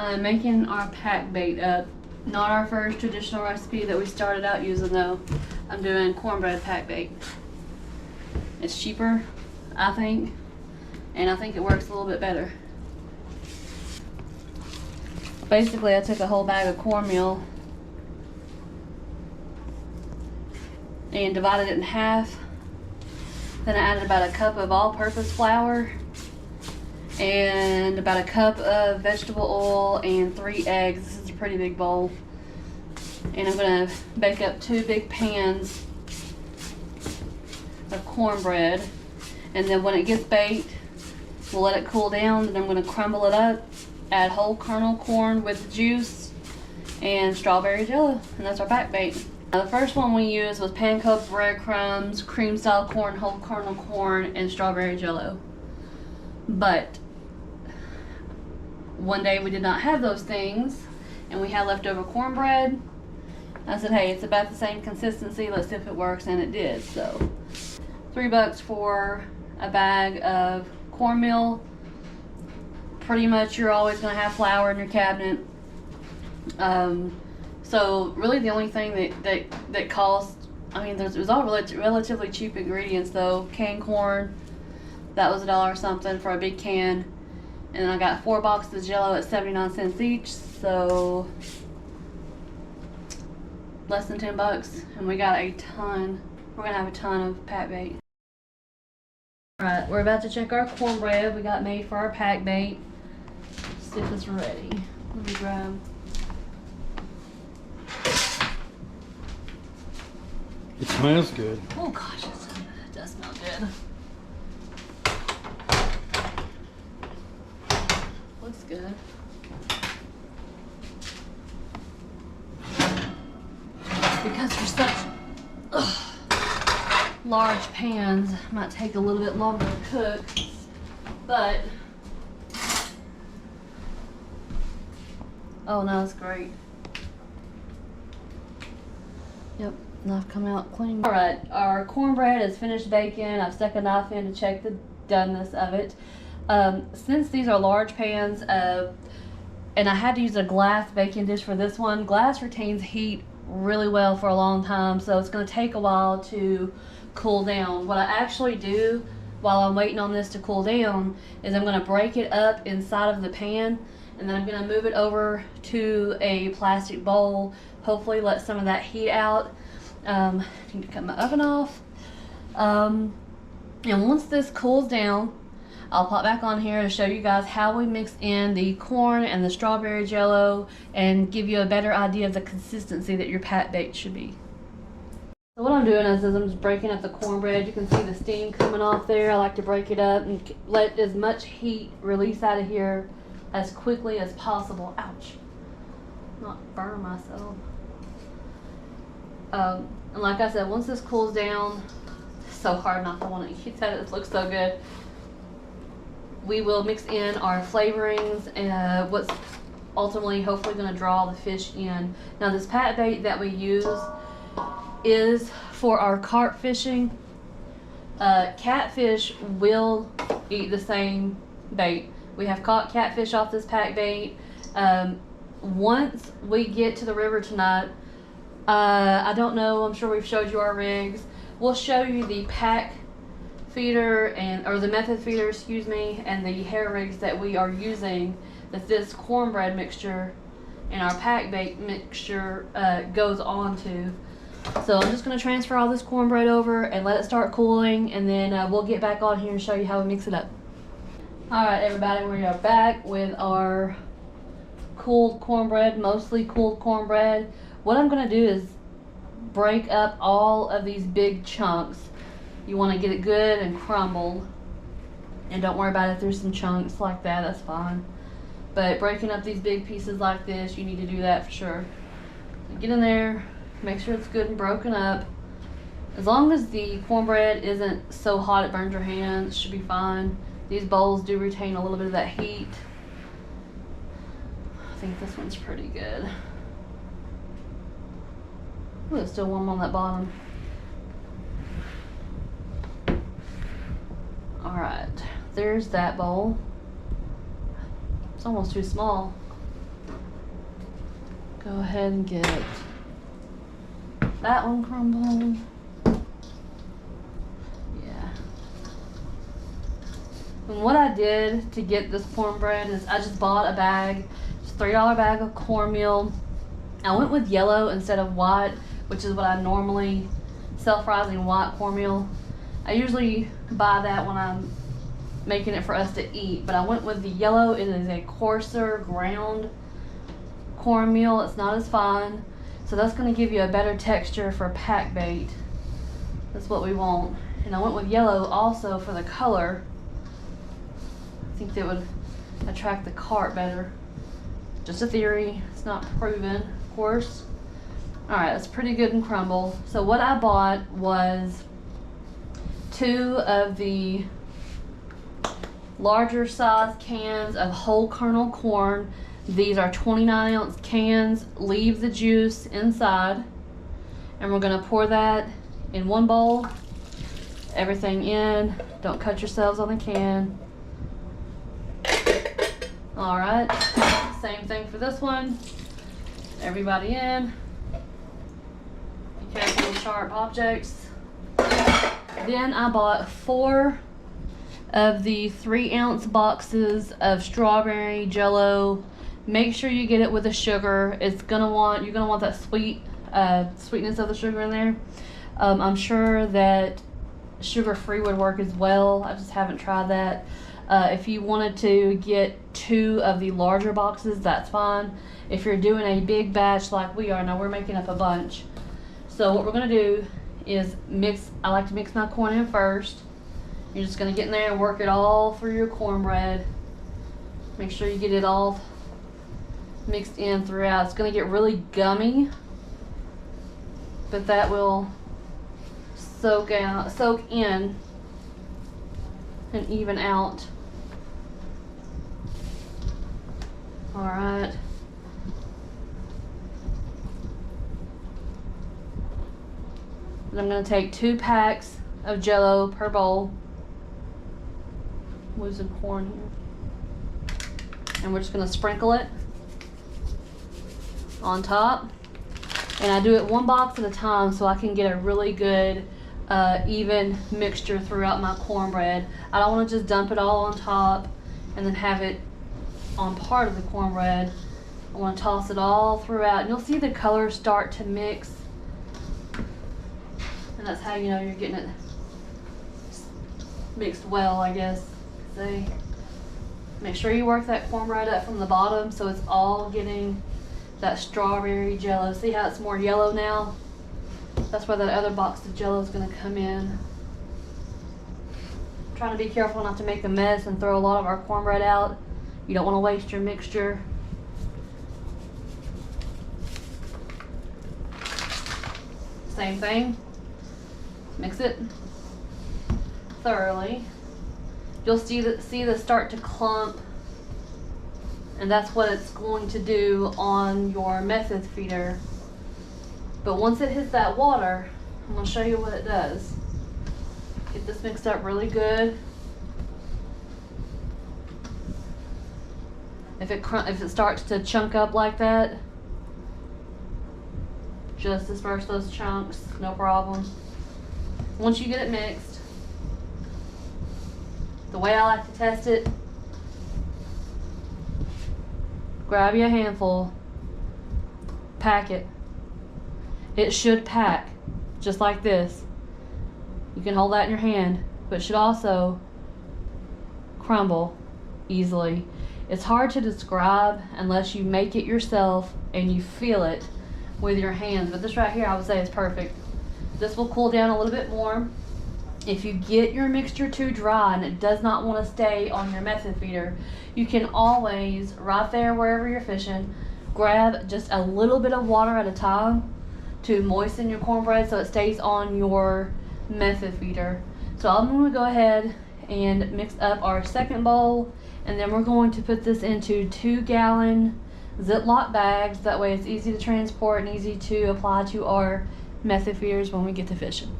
I'm making our pack bait up. Not our first traditional recipe that we started out using though. I'm doing cornbread pack bait. It's cheaper, I think, and I think it works a little bit better. Basically, I took a whole bag of cornmeal and divided it in half. Then I added about a cup of all-purpose flour and about a cup of vegetable oil and 3 eggs. This is a pretty big bowl. And I'm gonna bake up 2 big pans of cornbread. And then when it gets baked, we'll let it cool down, and I'm gonna crumble it up, add whole kernel corn with juice and strawberry jello, and that's our pack bait. Now, the first one we used was pan-cooked breadcrumbs, cream-style corn, whole kernel corn, and strawberry jello. But one day we did not have those things, and we had leftover cornbread. I said, hey, it's about the same consistency, let's see if it works, and it did. So $3 for a bag of cornmeal. Pretty much you're always going to have flour in your cabinet. So really the only thing that cost, I mean, it was all relatively cheap ingredients though. Canned corn, that was $1 something for a big can. And then I got 4 boxes of Jello at 79 cents each, so less than $10. And we got a ton, we're gonna have a ton of pack bait. Alright, we're about to check our cornbread we got made for our pack bait. See if it's ready. Let me grab. It smells good. Oh gosh, it does smell good. Looks good. Because they're such large pans, it might take a little bit longer to cook, but oh no, it's great. Yep, knife come out clean. Alright, our cornbread is finished baking. I've stuck a knife in to check the doneness of it. Since these are large pans, and I had to use a glass baking dish for this one, glass retains heat really well for a long time, so it's going to take a while to cool down. What I actually do while I'm waiting on this to cool down is I'm going to break it up inside of the pan, and then I'm going to move it over to a plastic bowl, hopefully let some of that heat out. I need to cut my oven off. And once this cools down, I'll pop back on here to show you guys how we mix in the corn and the strawberry jello and give you a better idea of the consistency that your pack bait should be. So what I'm doing is I'm just breaking up the cornbread. You can see the steam coming off there. I like to break it up and let as much heat release out of here as quickly as possible. Ouch. Not burn myself. And like I said, once this cools down, it's so hard not to want to eat that. It looks so good. We will mix in our flavorings and what's ultimately hopefully going to draw the fish in. Now this pack bait that we use is for our carp fishing. Catfish will eat the same bait. We have caught catfish off this pack bait. Once we get to the river tonight, I don't know, I'm sure we've showed you our rigs. We'll show you the pack feeder or the method feeder, excuse me, and the hair rigs that we are using, that this cornbread mixture and our pack bait mixture goes on to. So I'm just going to transfer all this cornbread over and let it start cooling, and then we'll get back on here and show you how we mix it up. Alright everybody, we are back with our cooled cornbread, mostly cooled cornbread. What I'm going to do is break up all of these big chunks. You want to get it good and crumbled, and don't worry about it if there's some chunks like that, that's fine. But breaking up these big pieces like this, you need to do that for sure. So get in there, make sure it's good and broken up. As long as the cornbread isn't so hot it burns your hands, it should be fine. These bowls do retain a little bit of that heat. I think this one's pretty good. Ooh, it's still warm on that bottom. Alright, there's that bowl. It's almost too small. Go ahead and get that one crumbled. Yeah. And what I did to get this cornbread is I just bought a bag, just $3 bag of cornmeal. I went with yellow instead of white, which is what I normally self-rising white cornmeal. I usually buy that when I'm making it for us to eat, but I went with the yellow. It is a coarser ground cornmeal. It's not as fine, so that's going to give you a better texture for pack bait. That's what we want. And I went with yellow also for the color. I think that would attract the carp better. Just a theory, it's not proven, of course. Alright, that's pretty good and crumbled. So what I bought was 2 of the larger size cans of whole kernel corn. These are 29-ounce cans. Leave the juice inside, and we're going to pour that in one bowl. Everything in. Don't cut yourselves on the can. Alright, same thing for this one. Everybody in. Be careful with sharp objects. Then I bought 4 of the 3-ounce boxes of strawberry jello. Make sure you get it with the sugar. You're gonna want that sweetness of the sugar in there. I'm sure that sugar-free would work as well. I just haven't tried that. If you wanted to get 2 of the larger boxes, that's fine. If you're doing a big batch like we are, now we're making up a bunch. So what we're gonna do is I like to mix my corn in first. You're just gonna get in there and work it all through your cornbread. Make sure you get it all mixed in throughout. It's gonna get really gummy, but that will soak in and even out. All right. And I'm gonna take 2 packs of jello per bowl. Losing corn here. And we're just gonna sprinkle it on top. And I do it 1 box at a time so I can get a really good even mixture throughout my cornbread. I don't want to just dump it all on top and then have it on part of the cornbread. I want to toss it all throughout, and you'll see the colors start to mix, and that's how you know you're getting it mixed well, I guess. See, make sure you work that cornbread up from the bottom so it's all getting that strawberry jello. See how it's more yellow now? That's where that other box of jello is going to come in. I'm trying to be careful not to make a mess and throw a lot of our cornbread out. You don't want to waste your mixture. Same thing. Mix it thoroughly. You'll see the start to clump, and that's what it's going to do on your method feeder. But once it hits that water, I'm going to show you what it does. Get this mixed up really good. If it starts to chunk up like that, just disperse those chunks, no problem. Once you get it mixed, the way I like to test it, grab you a handful, pack it. It should pack just like this. You can hold that in your hand, but it should also crumble easily. It's hard to describe unless you make it yourself and you feel it with your hands, but this right here I would say is perfect. This will cool down a little bit more. If you get your mixture too dry and it does not want to stay on your method feeder, you can always, right there wherever you're fishing, grab just a little bit of water at a time to moisten your cornbread so it stays on your method feeder. So I'm going to go ahead and mix up our second bowl, and then we're going to put this into 2-gallon Ziploc bags. That way it's easy to transport and easy to apply to our method feeders when we get to fishing.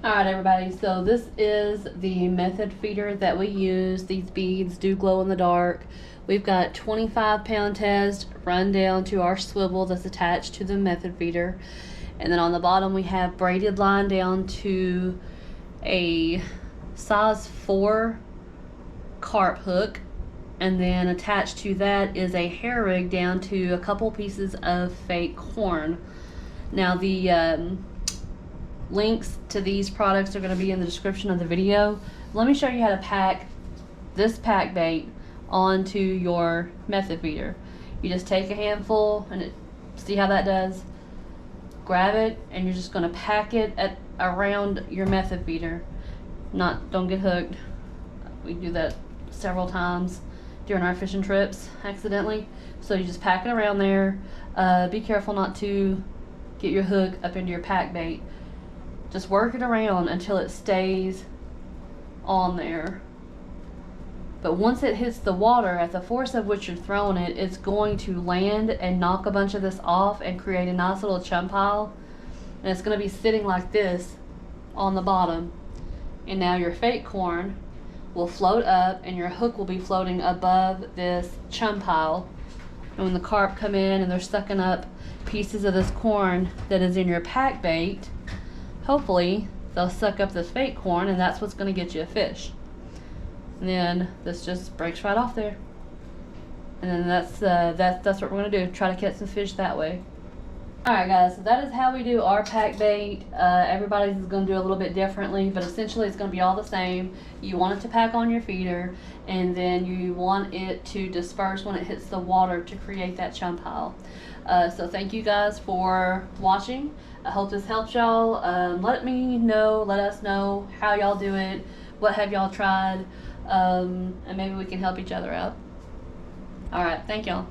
Alright everybody, so this is the method feeder that we use. These beads do glow in the dark. We've got 25-pound test run down to our swivel that's attached to the method feeder. And then on the bottom we have braided line down to a size 4 carp hook. And then attached to that is a hair rig down to a couple pieces of fake corn. Now the links to these products are going to be in the description of the video. Let me show you how to pack this pack bait onto your method feeder. You just take a handful and see how that does. Grab it and you're just going to pack it around your method feeder. Don't get hooked. We do that several times during our fishing trips accidentally. So you just pack it around there. Be careful not to get your hook up into your pack bait. Just work it around until it stays on there. But once it hits the water, at the force of which you're throwing it, it's going to land and knock a bunch of this off and create a nice little chum pile. And it's going to be sitting like this on the bottom. And now your fake corn will float up and your hook will be floating above this chum pile. And when the carp come in and they're sucking up pieces of this corn that is in your pack bait, hopefully they'll suck up this fake corn and that's what's going to get you a fish. And then this just breaks right off there. And then that's what we're going to do. Try to catch some fish that way. Alright guys, so that is how we do our pack bait. Everybody's is going to do a little bit differently, but essentially it's going to be all the same. You want it to pack on your feeder, and then you want it to disperse when it hits the water to create that chum pile. So thank you guys for watching. I hope this helps y'all. Let us know how y'all do it, what have y'all tried, and maybe we can help each other out. Alright, thank y'all.